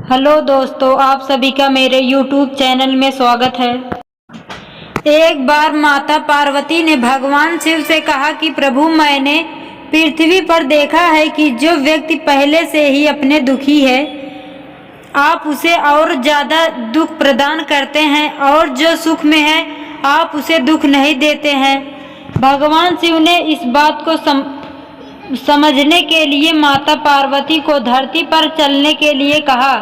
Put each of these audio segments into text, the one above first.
Hello दोस्तों, आप सभी का मेरे YouTube चैनल में स्वागत है। एक बार माता पार्वती ने भगवान शिव से कहा कि प्रभु, मैंने पृथ्वी पर देखा है कि जो व्यक्ति पहले से ही अपने दुखी है, आप उसे और ज़्यादा दुख प्रदान करते हैं, और जो सुख में है आप उसे दुख नहीं देते हैं। भगवान शिव ने इस बात को समझने के लिए माता पार्वती को धरती पर चलने के लिए कहा,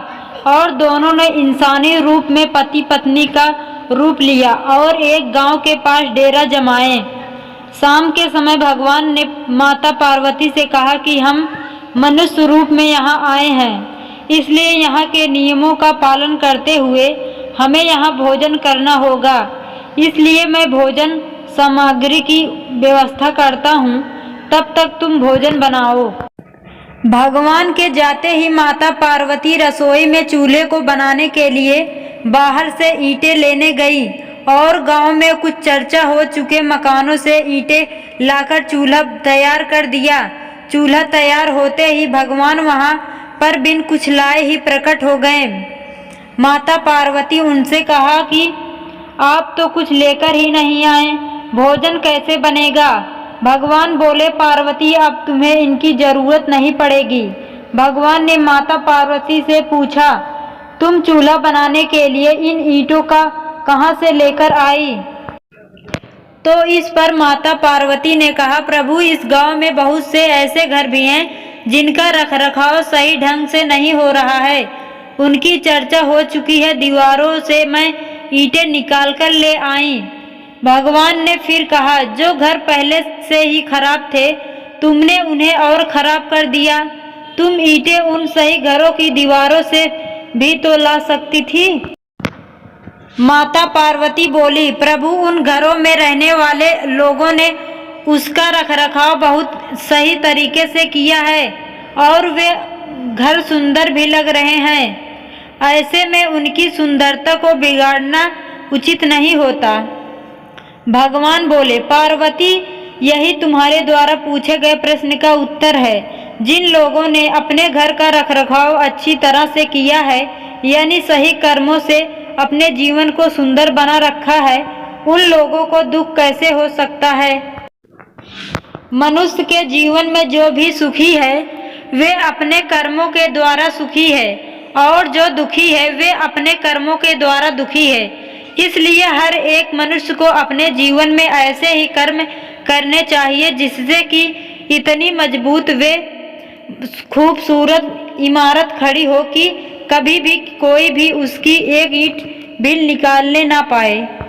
और दोनों ने इंसानी रूप में पति पत्नी का रूप लिया और एक गांव के पास डेरा जमाए। शाम के समय भगवान ने माता पार्वती से कहा कि हम मनुष्य रूप में यहाँ आए हैं, इसलिए यहाँ के नियमों का पालन करते हुए हमें यहाँ भोजन करना होगा। इसलिए मैं भोजन सामग्री की व्यवस्था करता हूँ, तब तक तुम भोजन बनाओ। भगवान के जाते ही माता पार्वती रसोई में चूल्हे को बनाने के लिए बाहर से ईंटें लेने गई और गांव में कुछ चर्चा हो चुके मकानों से ईंटें लाकर चूल्हा तैयार कर दिया। चूल्हा तैयार होते ही भगवान वहां पर बिन कुछ लाए ही प्रकट हो गए। माता पार्वती उनसे कहा कि आप तो कुछ लेकर ही नहीं आए, भोजन कैसे बनेगा? भगवान बोले, पार्वती, अब तुम्हें इनकी जरूरत नहीं पड़ेगी। भगवान ने माता पार्वती से पूछा, तुम चूल्हा बनाने के लिए इन ईंटों का कहां से लेकर आई? तो इस पर माता पार्वती ने कहा, प्रभु, इस गांव में बहुत से ऐसे घर भी हैं जिनका रखरखाव सही ढंग से नहीं हो रहा है। उनकी चर्चा हो चुकी है, दीवारों से मैं ईंटें निकाल कर ले आई। भगवान ने फिर कहा, जो घर पहले से ही खराब थे, तुमने उन्हें और खराब कर दिया। तुम ईंटें उन सही घरों की दीवारों से भी तो ला सकती थी। माता पार्वती बोली, प्रभु, उन घरों में रहने वाले लोगों ने उसका रखरखाव बहुत सही तरीके से किया है और वे घर सुंदर भी लग रहे हैं। ऐसे में उनकी सुंदरता को बिगाड़ना उचित नहीं होता। भगवान बोले, पार्वती, यही तुम्हारे द्वारा पूछे गए प्रश्न का उत्तर है। जिन लोगों ने अपने घर का रखरखाव अच्छी तरह से किया है, यानी सही कर्मों से अपने जीवन को सुंदर बना रखा है, उन लोगों को दुख कैसे हो सकता है? मनुष्य के जीवन में जो भी सुखी है वे अपने कर्मों के द्वारा सुखी है, और जो दुखी है वे अपने कर्मों के द्वारा दुखी है। इसलिए हर एक मनुष्य को अपने जीवन में ऐसे ही कर्म करने चाहिए जिससे कि इतनी मजबूत व खूबसूरत इमारत खड़ी हो कि कभी भी कोई भी उसकी एक ईंट भी निकालने ना पाए।